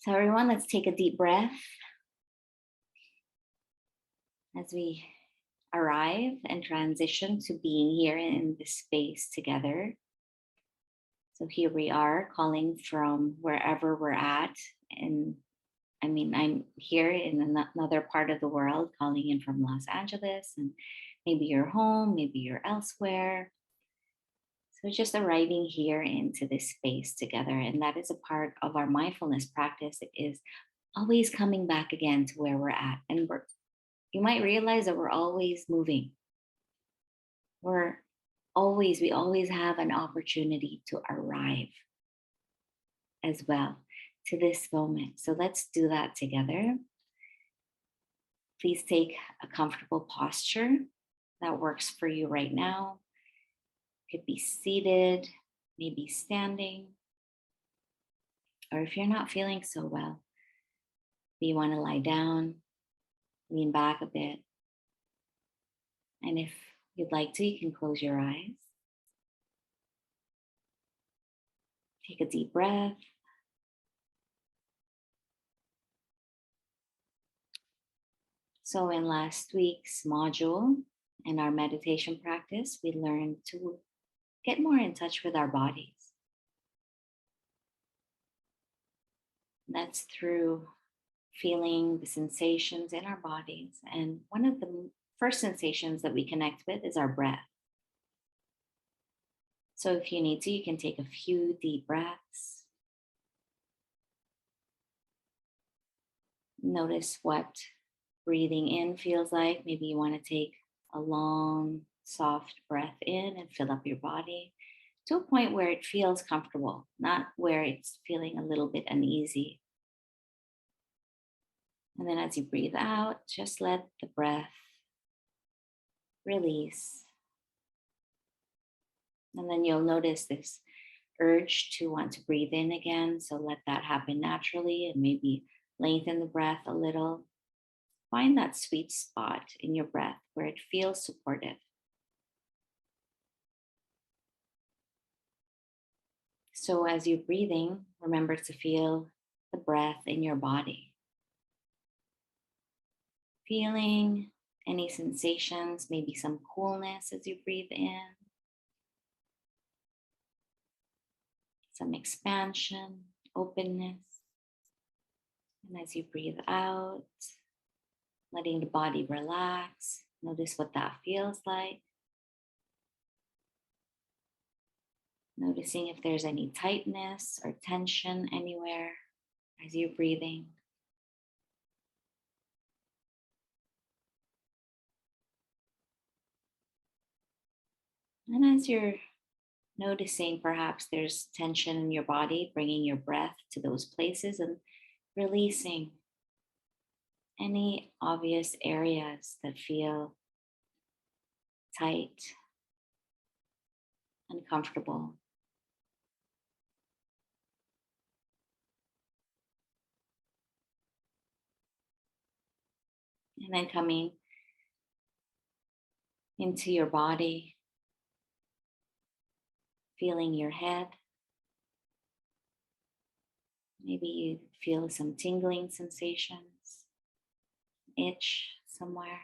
So everyone, let's take a deep breath as we arrive and transition to being here in this space together. So here we are calling from wherever we're at. And I'm here in another part of the world, calling in from Los Angeles, and maybe you're home, maybe you're elsewhere. So just arriving here into this space together. And that is a part of our mindfulness practice. It is always coming back again to where we're at. And you might realize that we're always moving. We always have an opportunity to arrive as well to this moment. So let's do that together. Please take a comfortable posture that works for you right now. Could be seated, maybe standing, or if you're not feeling so well, you want to lie down, lean back a bit. And if you'd like to, you can close your eyes. Take a deep breath. So in last week's module in our meditation practice, we learned to get more in touch with our bodies. That's through feeling the sensations in our bodies. And one of the first sensations that we connect with is our breath. So if you need to, you can take a few deep breaths. Notice what breathing in feels like. Maybe you want to take a long, soft breath in and fill up your body to a point where it feels comfortable, not where it's feeling a little bit uneasy. And then as you breathe out, just let the breath release. And then you'll notice this urge to want to breathe in again. So let that happen naturally and maybe lengthen the breath a little. Find that sweet spot in your breath where it feels supportive. So as you're breathing, remember to feel the breath in your body. Feeling any sensations, maybe some coolness as you breathe in, some expansion, openness. And as you breathe out, letting the body relax, notice what that feels like. Noticing if there's any tightness or tension anywhere as you're breathing. And as you're noticing perhaps there's tension in your body, bringing your breath to those places and releasing any obvious areas that feel tight, uncomfortable. And then coming into your body, feeling your head. Maybe you feel some tingling sensations, itch somewhere.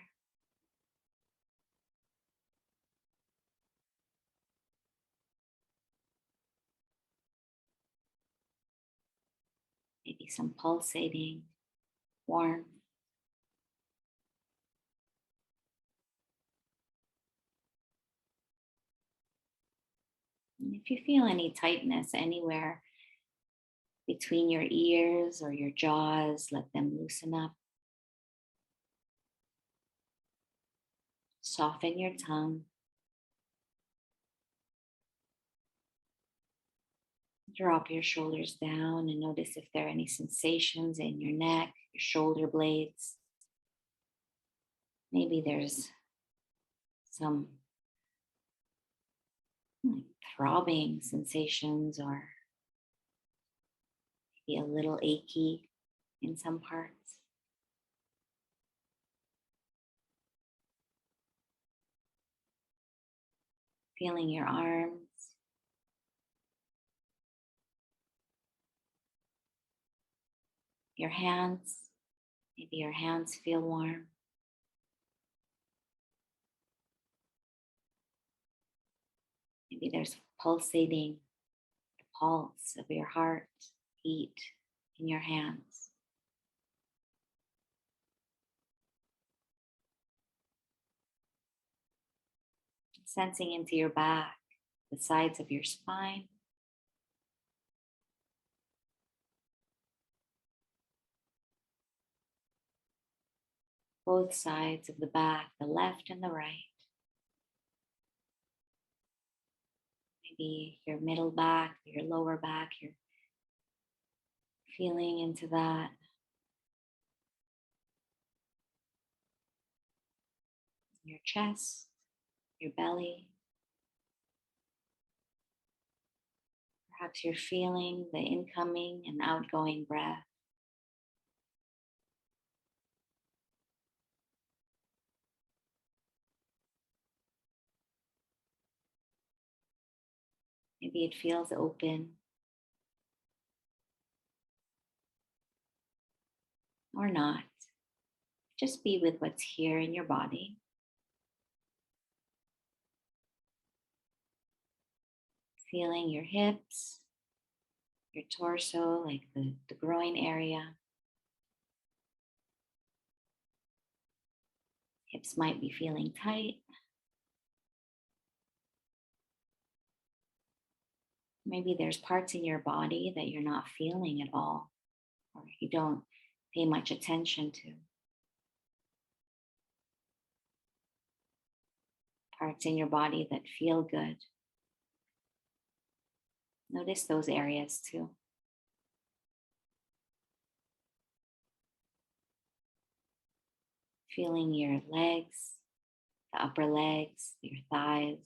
Maybe some pulsating, warmth. And if you feel any tightness anywhere between your ears or your jaws, let them loosen up. Soften your tongue. Drop your shoulders down and notice if there are any sensations in your neck, your shoulder blades. Maybe there's some throbbing sensations or maybe a little achy in some parts. Feeling your arms. Your hands, maybe your hands feel warm. Maybe there's pulsating pulse of your heart beat in your hands. Sensing into your back, the sides of your spine, both sides of the back, the left and the right. Maybe your middle back, your lower back, you're feeling into that. Your chest, your belly. Perhaps you're feeling the incoming and outgoing breath. Maybe it feels open or not. Just be with what's here in your body. Feeling your hips, your torso, like the groin area. Hips might be feeling tight. Maybe there's parts in your body that you're not feeling at all, or you don't pay much attention to. Parts in your body that feel good. Notice those areas too. Feeling your legs, the upper legs, your thighs.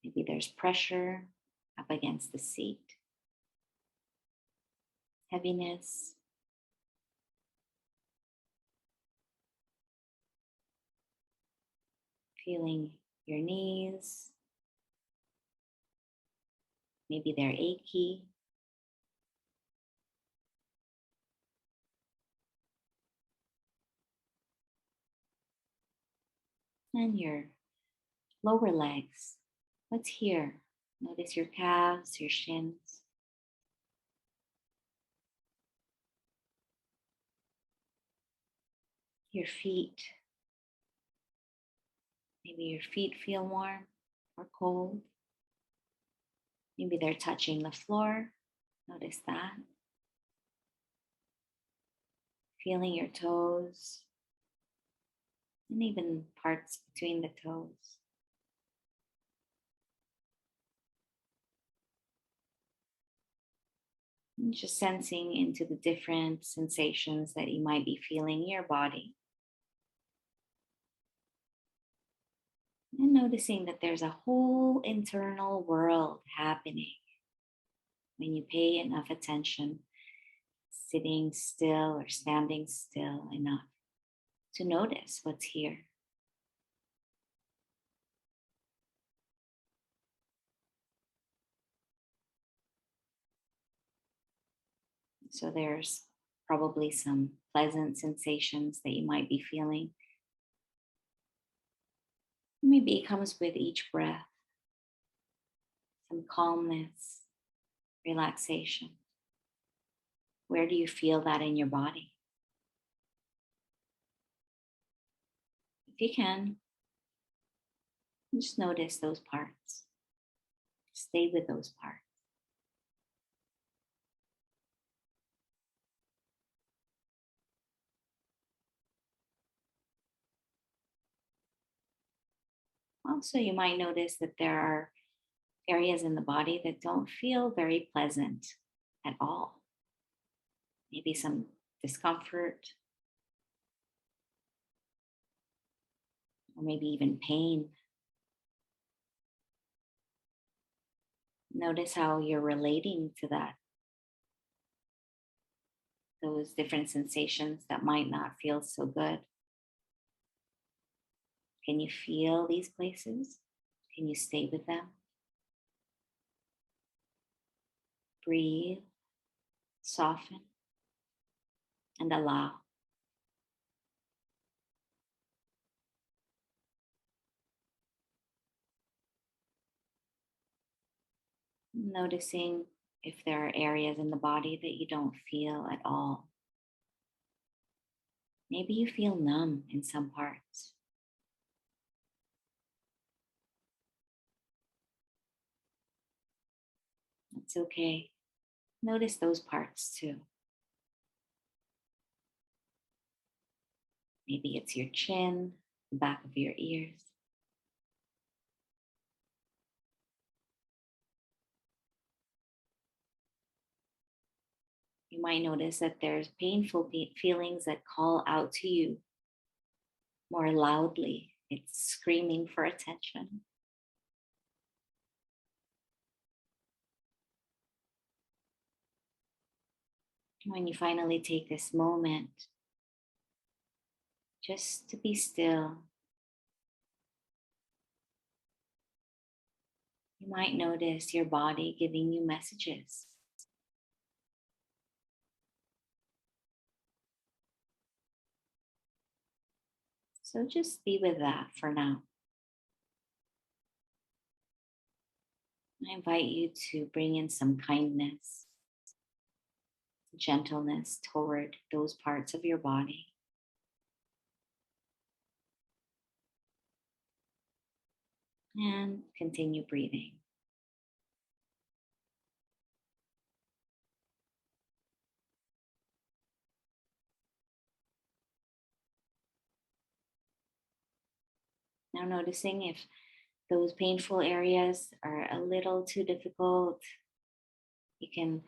Maybe there's pressure up against the seat, heaviness. Feeling your knees. Maybe they're achy. And your lower legs. What's here? Notice your calves, your shins. Your feet. Maybe your feet feel warm or cold. Maybe they're touching the floor. Notice that. Feeling your toes and even parts between the toes. And just sensing into the different sensations that you might be feeling in your body. And noticing that there's a whole internal world happening when you pay enough attention, sitting still or standing still enough to notice what's here. So there's probably some pleasant sensations that you might be feeling. Maybe it comes with each breath, some calmness, relaxation. Where do you feel that in your body? If you can, just notice those parts. Stay with those parts. Also, you might notice that there are areas in the body that don't feel very pleasant at all. Maybe some discomfort, or maybe even pain. Notice how you're relating to that, those different sensations that might not feel so good. Can you feel these places? Can you stay with them? Breathe, soften. and allow. Noticing if there are areas in the body that you don't feel at all. Maybe you feel numb in some parts. That's okay. Notice those parts too. Maybe it's your chin, the back of your ears. You might notice that there's painful feelings that call out to you more loudly. It's screaming for attention. When you finally take this moment just to be still, you might notice your body giving you messages. So just be with that for now. I invite you to bring in some kindness, gentleness toward those parts of your body. And continue breathing. Now noticing if those painful areas are a little too difficult, you can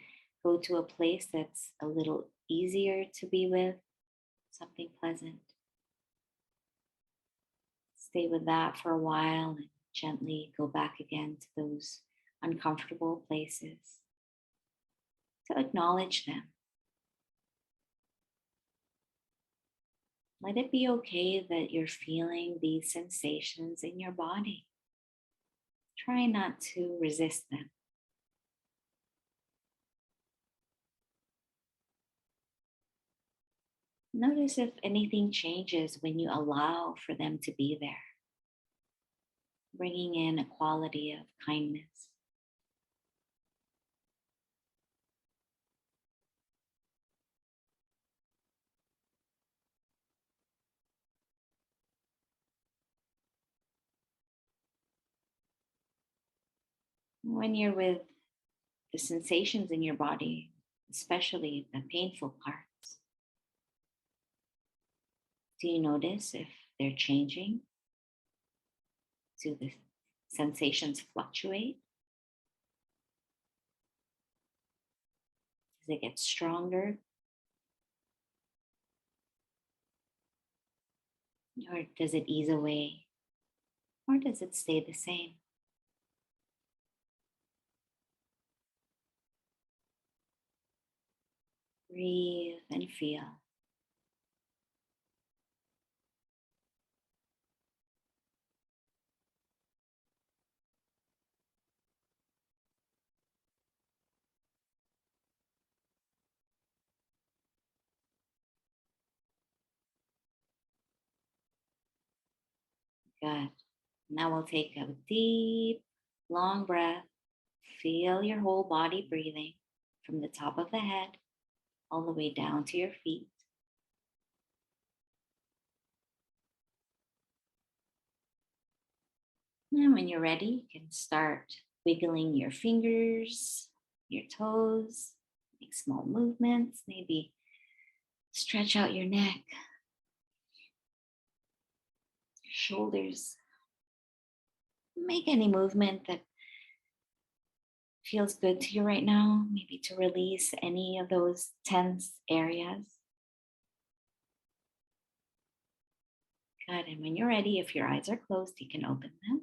go to a place that's a little easier to be with, something pleasant. Stay with that for a while and gently go back again to those uncomfortable places to acknowledge them. Let it be okay that you're feeling these sensations in your body. Try not to resist them. Notice if anything changes when you allow for them to be there, bringing in a quality of kindness. When you're with the sensations in your body, especially the painful parts, do you notice if they're changing? Do the sensations fluctuate? Does it get stronger? Or does it ease away? Or does it stay the same? Breathe and feel. Good. Now we'll take a deep, long breath. Feel your whole body breathing from the top of the head all the way down to your feet. And when you're ready, you can start wiggling your fingers, your toes, make small movements, maybe stretch out your neck, your shoulders. Make any movement that feels good to you right now, maybe to release any of those tense areas. Good. And when you're ready, if your eyes are closed, you can open them.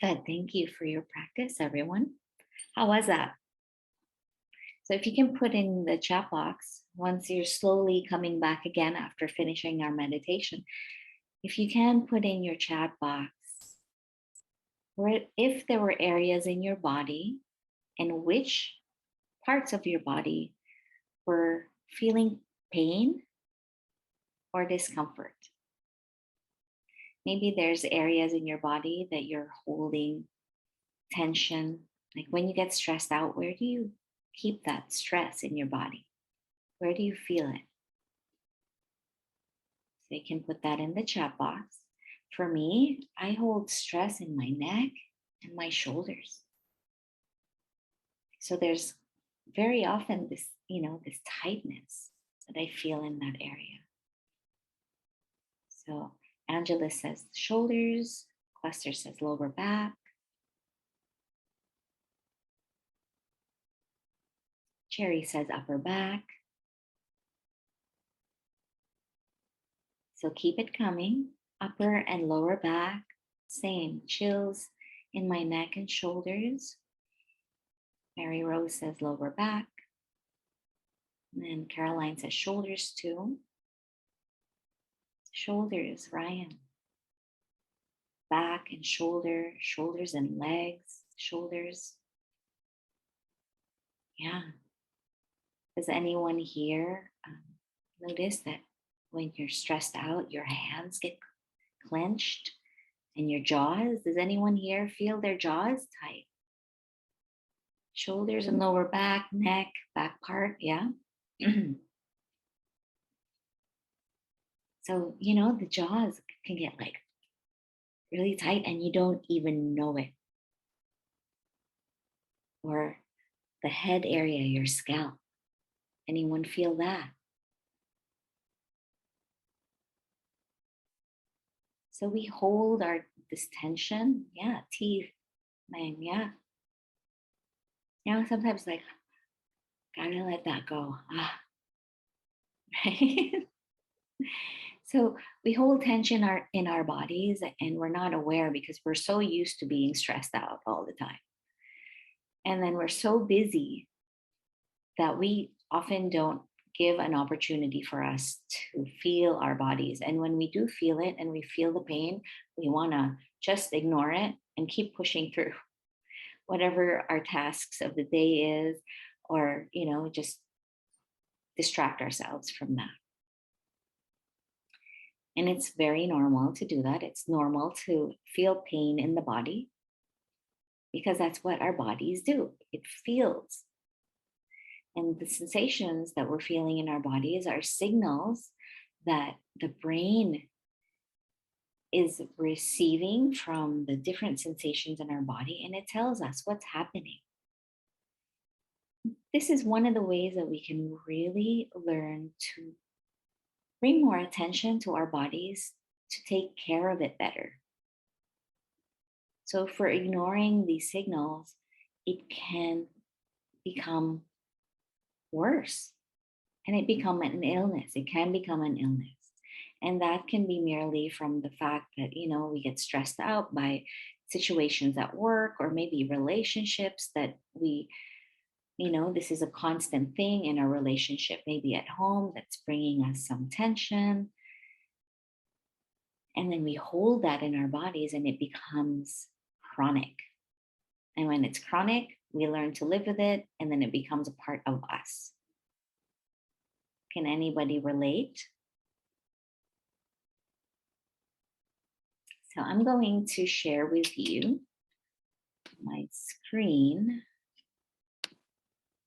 Good. Thank you for your practice, everyone. How was that? So if you can put in the chat box, once you're slowly coming back again after finishing our meditation, if you can put in your chat box, where if there were areas in your body in which parts of your body were feeling pain or discomfort. Maybe there's areas in your body that you're holding tension. Like when you get stressed out, where do you keep that stress in your body? Where do you feel it? So you can put that in the chat box. For me, I hold stress in my neck and my shoulders. So there's very often this, this tightness that I feel in that area. So Angela says shoulders, Cluster says lower back. Cherry says upper back. So keep it coming. Upper and lower back, same. Chills in my neck and shoulders. Mary Rose says lower back. And then Caroline says shoulders too. Shoulders, Ryan. Back and shoulders and legs, shoulders. Yeah. Does anyone here notice that when you're stressed out, your hands get clenched and your jaws? Does anyone here feel their jaws tight? Shoulders and lower back, neck, back part, yeah. So, the jaws can get like really tight and you don't even know it. Or the head area, your scalp. Anyone feel that? So we hold this tension. Yeah, teeth, man, yeah. Sometimes like, gotta let that go. Right? So we hold tension in our bodies and we're not aware because we're so used to being stressed out all the time. And then we're so busy that we often don't give an opportunity for us to feel our bodies. And when we do feel it and we feel the pain, we want to just ignore it and keep pushing through whatever our tasks of the day is, or, just distract ourselves from that. And it's very normal to do that. It's normal to feel pain in the body because that's what our bodies do. It feels. And the sensations that we're feeling in our bodies are signals that the brain is receiving from the different sensations in our body, and it tells us what's happening. This is one of the ways that we can really learn to bring more attention to our bodies to take care of it better. So if we're ignoring these signals, it can become worse and it become an illness. It can become an illness. And that can be merely from the fact that, we get stressed out by situations at work or maybe relationships that this is a constant thing in our relationship, maybe at home, that's bringing us some tension. And then we hold that in our bodies and it becomes chronic. And when it's chronic, we learn to live with it and then it becomes a part of us. Can anybody relate? So I'm going to share with you my screen.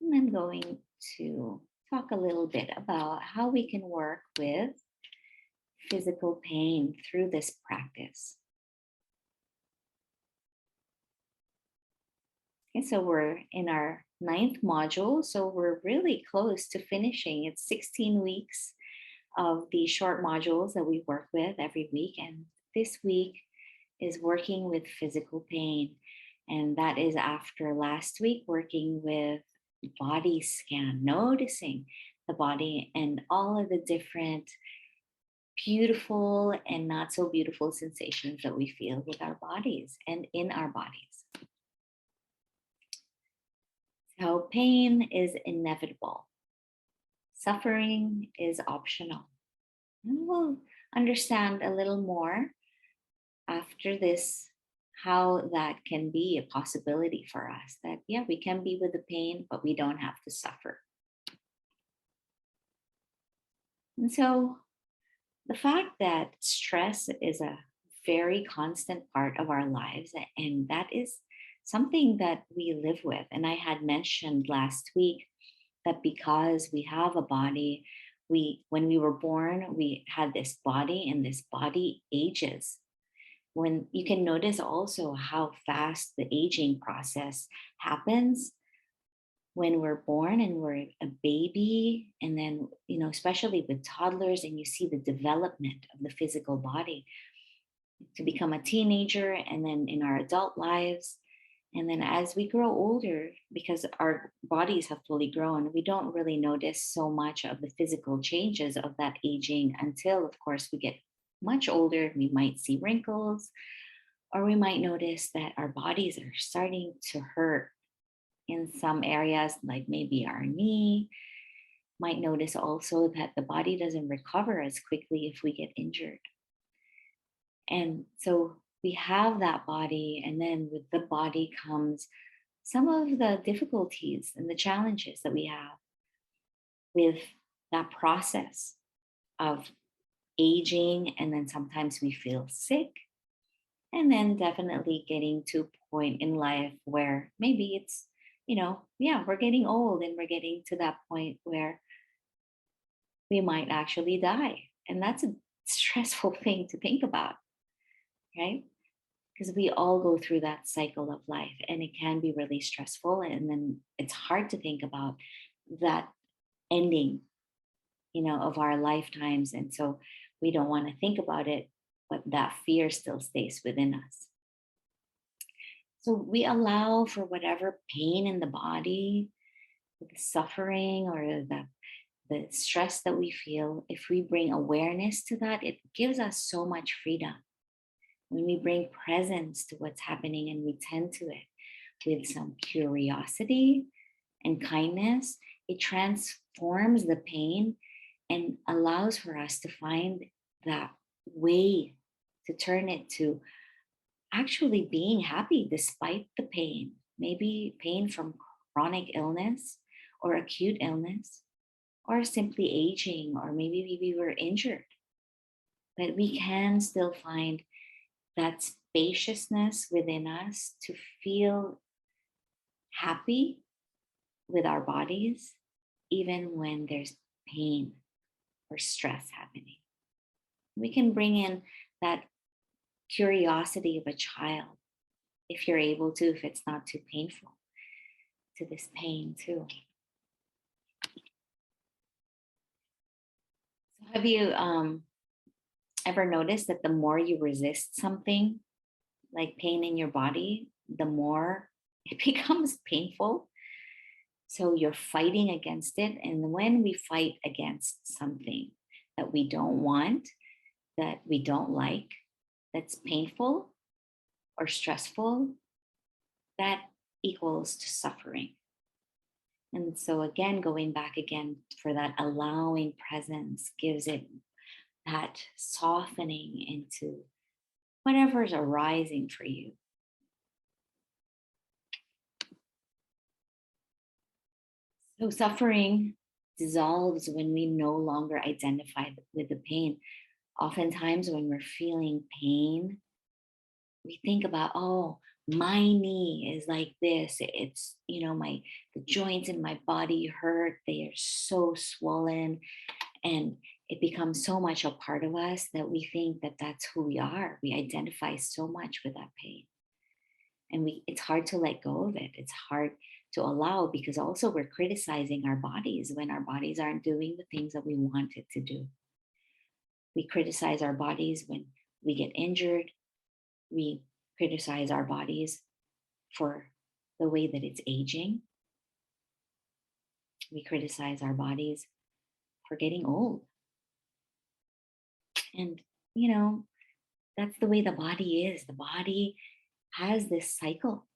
And I'm going to talk a little bit about how we can work with physical pain through this practice. Okay, so we're in our 9th module, so we're really close to finishing. It's 16 weeks of the short modules that we work with every week, and this week is working with physical pain, and that is after last week working with body scan, noticing the body and all of the different beautiful and not so beautiful sensations that we feel with our bodies and in our bodies. So pain is inevitable. Suffering is optional. And we'll understand a little more after this how that can be a possibility for us, that yeah, we can be with the pain, but we don't have to suffer. And so the fact that stress is a very constant part of our lives, and that is something that we live with. And I had mentioned last week that because we have a body, we when we were born, we had this body, and this body ages. When you can notice also how fast the aging process happens when we're born and we're a baby, and then especially with toddlers, and you see the development of the physical body to become a teenager, and then in our adult lives, and then as we grow older, because our bodies have fully grown, we don't really notice so much of the physical changes of that aging until, of course, we get much older. We might see wrinkles, or we might notice that our bodies are starting to hurt in some areas, like maybe our knee. Might notice also that the body doesn't recover as quickly if we get injured. And so we have that body, and then with the body comes some of the difficulties and the challenges that we have with that process of aging. And then sometimes we feel sick, and then definitely getting to a point in life where maybe it's, yeah, we're getting old, and we're getting to that point where we might actually die. And that's a stressful thing to think about, right? Because we all go through that cycle of life, and it can be really stressful. And then it's hard to think about that ending, of our lifetimes. And so we don't want to think about it, but that fear still stays within us. So we allow for whatever pain in the body, the suffering, or the stress that we feel. If we bring awareness to that, it gives us so much freedom. When we bring presence to what's happening and we tend to it with some curiosity and kindness, it transforms the pain and allows for us to find that way to turn it to actually being happy despite the pain. Maybe pain from chronic illness or acute illness, or simply aging, or maybe we were injured. But we can still find that spaciousness within us to feel happy with our bodies, even when there's pain or stress happening. We can bring in that curiosity of a child, if you're able to, if it's not too painful, to this pain too. So have you ever noticed that the more you resist something like pain in your body, the more it becomes painful? So you're fighting against it. And when we fight against something that we don't want, that we don't like, that's painful or stressful, that equals to suffering. And so, again, going back again for that allowing presence gives it that softening into whatever's arising for you. So, suffering dissolves when we no longer identify with the pain. Oftentimes, when we're feeling pain, we think about, oh, my knee is like this. It's, the joints in my body hurt. They are so swollen. And it becomes so much a part of us that we think that that's who we are. We identify so much with that pain. And it's hard to let go of it. It's hard to allow, because also we're criticizing our bodies when our bodies aren't doing the things that we want it to do. We criticize our bodies when we get injured. We criticize our bodies for the way that it's aging. We criticize our bodies for getting old. And, that's the way the body is. The body has this cycle.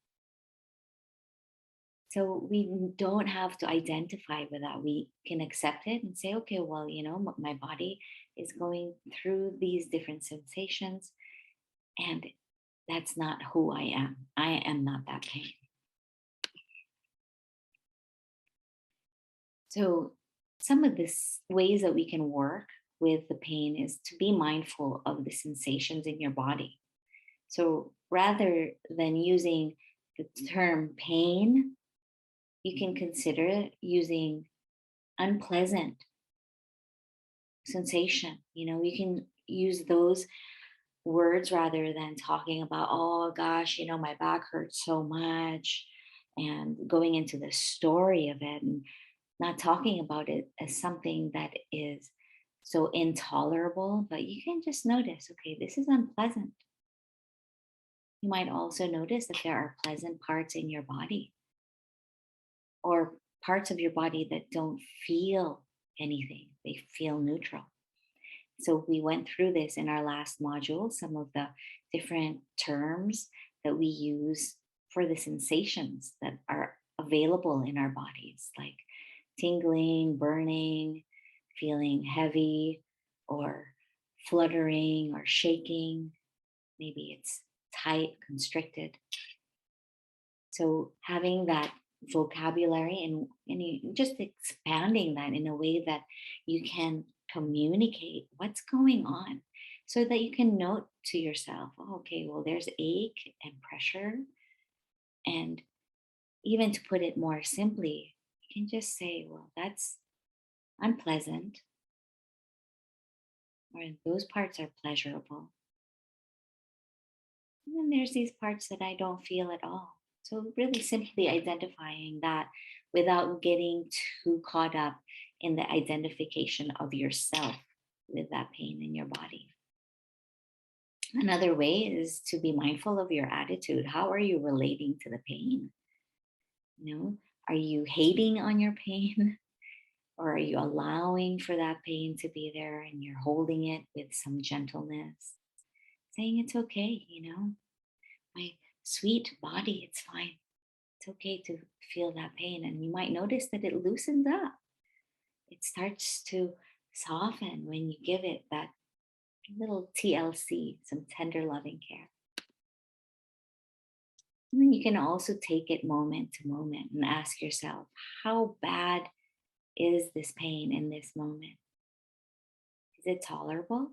So we don't have to identify with that. We can accept it and say, okay, well, my body is going through these different sensations, and That's not who I am. I am not that pain. So, some of this ways that we can work with the pain is to be mindful of the sensations in your body. So, rather than using the term pain, you can consider using unpleasant sensation. You can use those words rather than talking about, oh gosh, my back hurts so much, and going into the story of it, and not talking about it as something that is so intolerable. But you can just notice, okay, this is unpleasant. You might also notice that there are pleasant parts in your body, or parts of your body that don't feel anything, they feel neutral. So we went through this in our last module, some of the different terms that we use for the sensations that are available in our bodies, like tingling, burning, feeling heavy, or fluttering or shaking. Maybe it's tight, constricted. So having that vocabulary, just expanding that in a way that you can communicate what's going on, so that you can note to yourself, oh, okay, well, there's ache and pressure. And even to put it more simply, you can just say, well, that's unpleasant, or those parts are pleasurable. And then there's these parts that I don't feel at all. So, really simply identifying that without getting too caught up in the identification of yourself with that pain in your body. Another way is to be mindful of your attitude. How are you relating to the pain? Are you hating on your pain? Or are you allowing for that pain to be there and you're holding it with some gentleness, saying it's okay, my sweet body, it's fine. It's okay to feel that pain. And you might notice that it loosens up. It starts to soften when you give it that little TLC, some tender loving care. And then you can also take it moment to moment and ask yourself, how bad is this pain in this moment? Is it tolerable?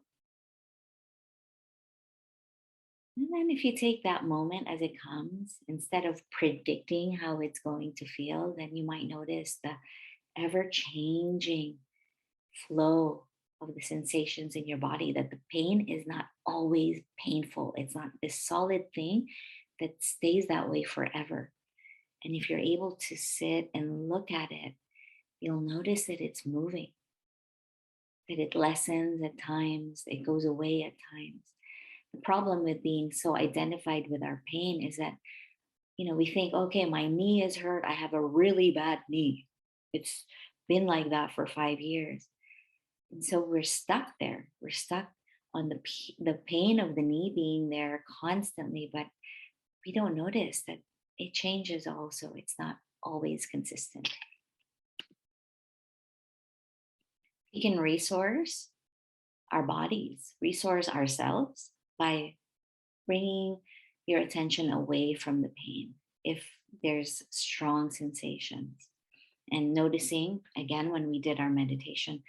And then, if you take that moment as it comes, instead of predicting how it's going to feel, then you might notice the ever changing flow of the sensations in your body, that the pain is not always painful. It's not this solid thing that stays that way forever. And if you're able to sit and look at it, you'll notice that it's moving, that it lessens at times, it goes away at times. The problem with being so identified with our pain is that, we think, okay, my knee is hurt. I have a really bad knee. It's been like that for 5 years. And so we're stuck there. We're stuck on the pain of the knee being there constantly, but we don't notice that it changes also. It's not always consistent. We can resource our bodies, resource ourselves by bringing your attention away from the pain if there's strong sensations, and noticing, again, when we did our meditation,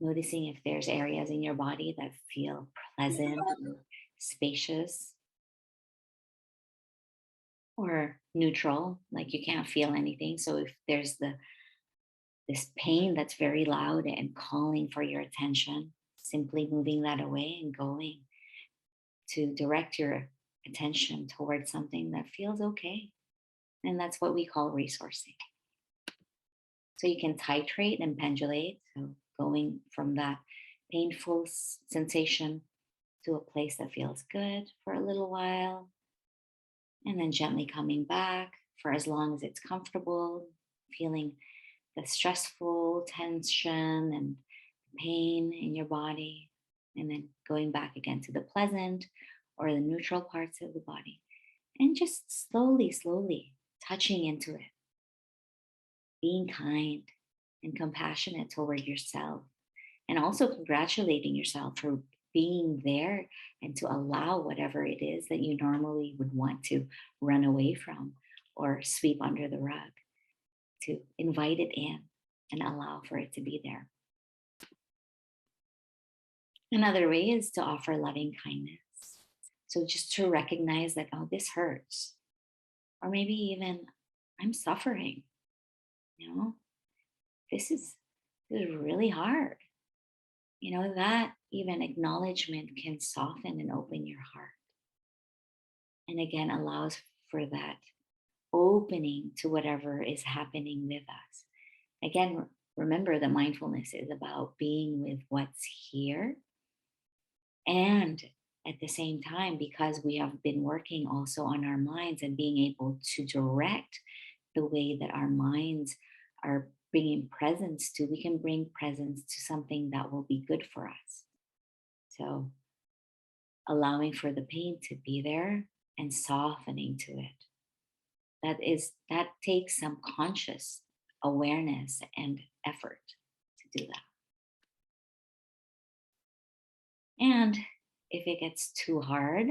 noticing if there's areas in your body that feel pleasant or spacious, or neutral, like you can't feel anything. So if there's this pain that's very loud and calling for your attention, simply moving that away and going to direct your attention towards something that feels okay. And that's what we call resourcing. So you can titrate and pendulate. So going from that painful sensation to a place that feels good for a little while, and then gently coming back for as long as it's comfortable, feeling the stressful tension and pain in your body, and then going back again to the pleasant or the neutral parts of the body, and just slowly, slowly touching into it, being kind and compassionate toward yourself, and also congratulating yourself for being there and to allow whatever it is that you normally would want to run away from or sweep under the rug, to invite it in and allow for it to be there. Another way is to offer loving kindness. So just to recognize that, oh, this hurts. Or maybe even, I'm suffering, you know, this is really hard. That even acknowledgement can soften and open your heart. And again, allows for that opening to whatever is happening with us. Again, remember that mindfulness is about being with what's here. And at the same time, because we have been working also on our minds and being able to direct the way that our minds are bringing presence to, we can bring presence to something that will be good for us. So allowing for the pain to be there and softening to it. That takes some conscious awareness and effort to do that. And if it gets too hard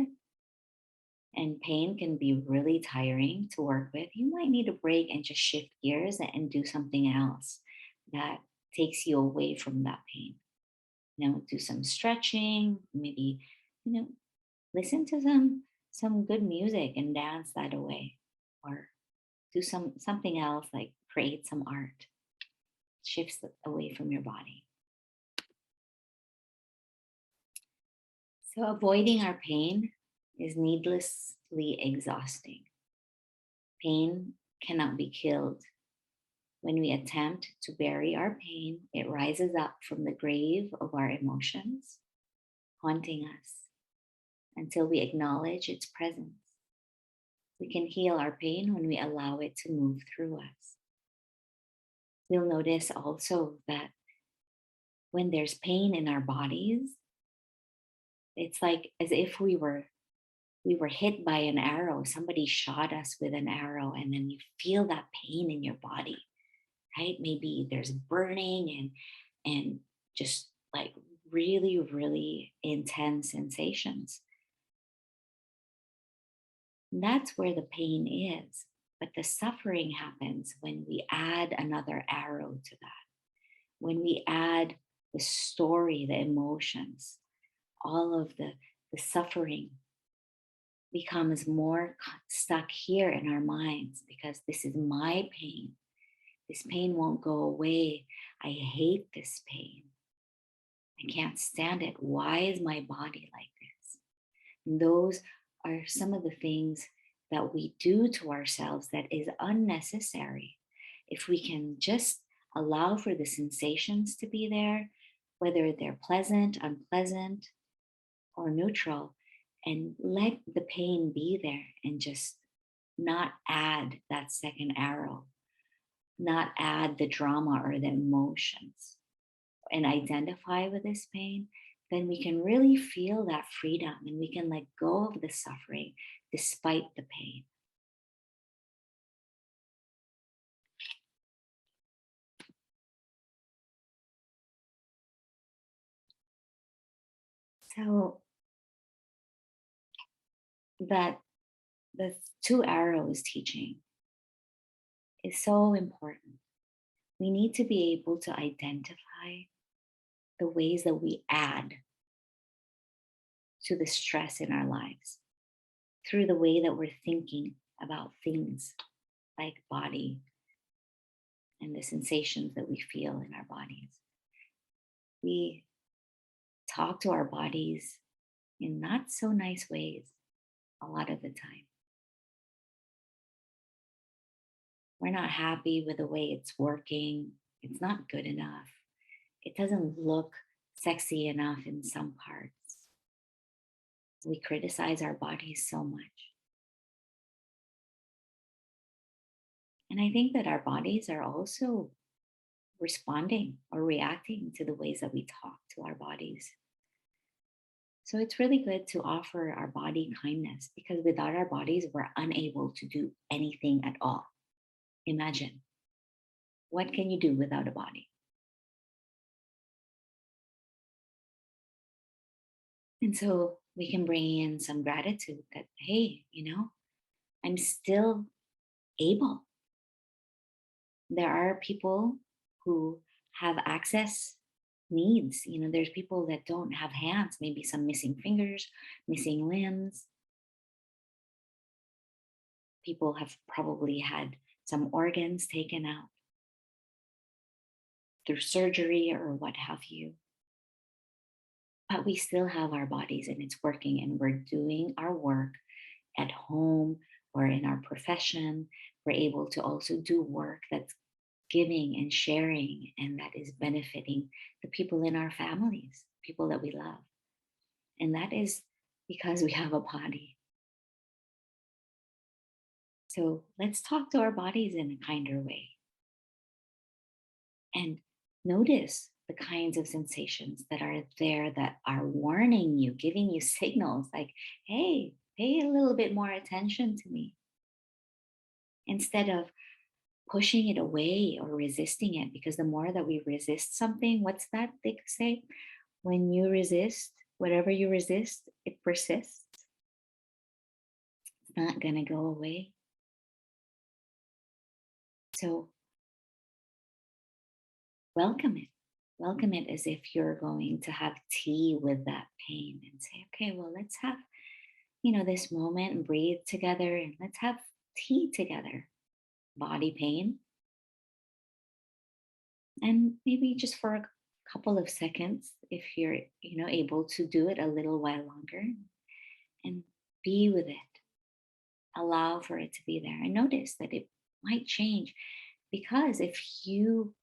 and pain can be really tiring to work with, you might need a break and just shift gears and do something else that takes you away from that pain. Do some stretching, maybe, listen to some good music and dance that away, or do something else like create some art, shifts away from your body. So avoiding our pain is needlessly exhausting. Pain cannot be killed. When we attempt to bury our pain, it rises up from the grave of our emotions, haunting us until we acknowledge its presence. We can heal our pain when we allow it to move through us. You'll notice also that when there's pain in our bodies, it's like as if we were hit by an arrow. Somebody shot us with an arrow, and then you feel that pain in your body, right? Maybe there's burning and just like really, really intense sensations. And that's where the pain is. But the suffering happens when we add another arrow to that. When we add the story, the emotions, all of the suffering becomes more stuck here in our minds because this is my pain. This pain won't go away. I hate this pain. I can't stand it. Why is my body like this? And those are some of the things that we do to ourselves that is unnecessary. If we can just allow for the sensations to be there, whether they're pleasant, unpleasant, or neutral, and let the pain be there and just not add that second arrow, not add the drama or the emotions, and identify with this pain, then we can really feel that freedom and we can let go of the suffering despite the pain. So that the two arrows teaching is so important. We need to be able to identify the ways that we add to the stress in our lives through the way that we're thinking about things like body and the sensations that we feel in our bodies. We talk to our bodies in not so nice ways a lot of the time. We're not happy with the way it's working. It's not good enough. It doesn't look sexy enough in some parts. We criticize our bodies so much. And I think that our bodies are also responding or reacting to the ways that we talk to our bodies. So it's really good to offer our body kindness, because without our bodies, we're unable to do anything at all. Imagine, what can you do without a body? And so we can bring in some gratitude that, hey, I'm still able. There are people who have access needs. There's people that don't have hands, maybe some missing fingers, missing limbs. People have probably had some organs taken out through surgery or what have you. But we still have our bodies and it's working, and we're doing our work at home or in our profession. We're able to also do work that's giving and sharing and that is benefiting the people in our families, people that we love. And that is because we have a body. So let's talk to our bodies in a kinder way and notice the kinds of sensations that are there that are warning you, giving you signals like, hey, pay a little bit more attention to me. Instead of pushing it away or resisting it, because the more that we resist something, what's that they say? When you resist, whatever you resist, it persists. It's not going to go away. So welcome it. Welcome it as if you're going to have tea with that pain and say, okay, well, let's have, this moment and breathe together and let's have tea together. Body pain. And maybe just for a couple of seconds, if you're, able to do it a little while longer and be with it. Allow for it to be there and notice that it might change, because if you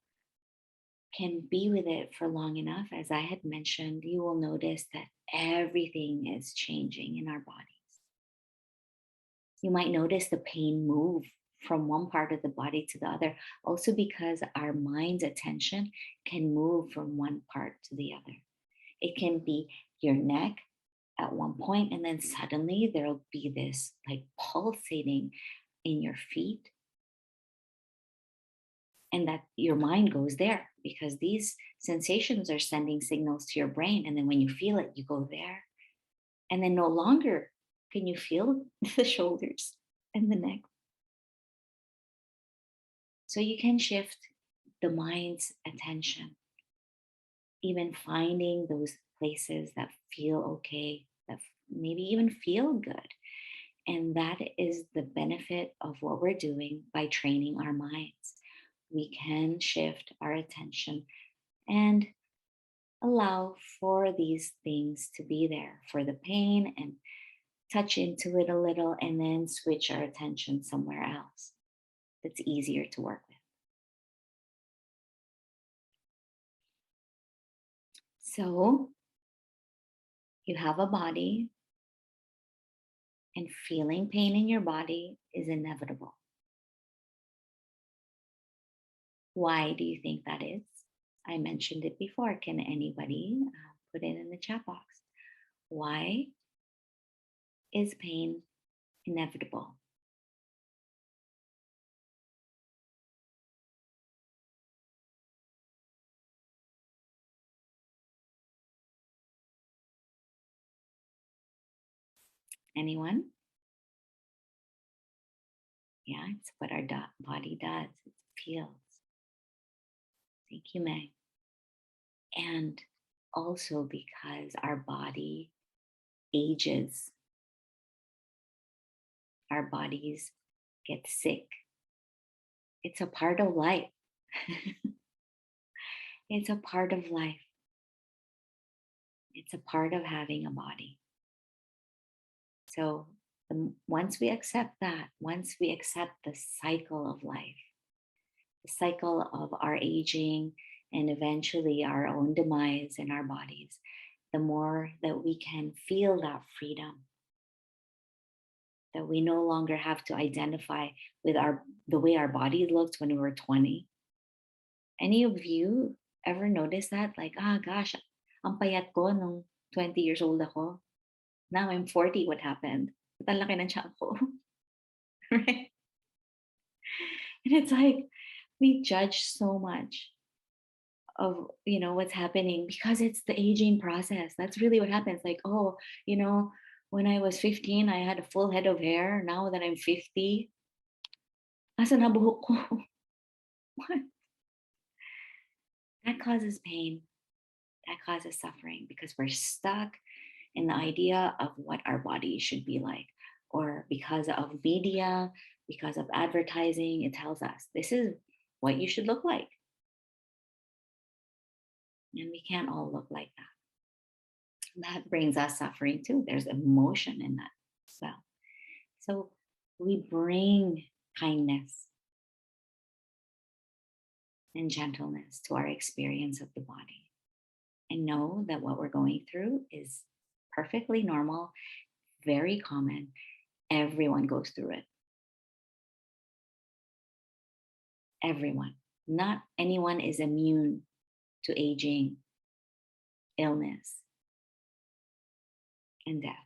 can be with it for long enough, as I had mentioned, you will notice that everything is changing in our bodies. You might notice the pain move from one part of the body to the other, also because our mind's attention can move from one part to the other. It can be your neck at one point, and then suddenly there'll be this like pulsating in your feet, and that your mind goes there because these sensations are sending signals to your brain, and then when you feel it, you go there, and then no longer can you feel the shoulders and the neck. So you can shift the mind's attention, even finding those places that feel okay, that maybe even feel good. And that is the benefit of what we're doing by training our minds. We can shift our attention and allow for these things to be there, for the pain, and touch into it a little, and then switch our attention somewhere else that's easier to work with. So you have a body, and feeling pain in your body is inevitable. Why do you think that is? I mentioned it before. Can anybody put it in the chat box? Why is pain inevitable? Anyone? Yeah, it's what our body does. It feels. Thank you, Meg. And also because our body ages, our bodies get sick. It's a part of life. It's a part of life. It's a part of having a body. So once we accept that, once we accept the cycle of life, the cycle of our aging and eventually our own demise in our bodies, the more that we can feel that freedom, that we no longer have to identify with the way our body looked when we were 20. Any of you ever notice that? Like, gosh, ang payat ko nung 20 years old ako. Now I'm 40, what happened? Ba't ang laki ng tiyan ko? Right? And it's like, we judge so much of what's happening, because it's the aging process. That's really what happens. Like, oh, when I was 15 I had a full head of hair. Now that I'm 50, asa na buhok ko? What? That causes pain, that causes suffering, because we're stuck in the idea of what our body should be like, or because of media, because of advertising, it tells us this is what you should look like. And we can't all look like that. That brings us suffering too. There's emotion in that as well. So we bring kindness and gentleness to our experience of the body, and know that what we're going through is perfectly normal, very common. Everyone goes through it. Everyone. Not anyone is immune to aging, illness, and death.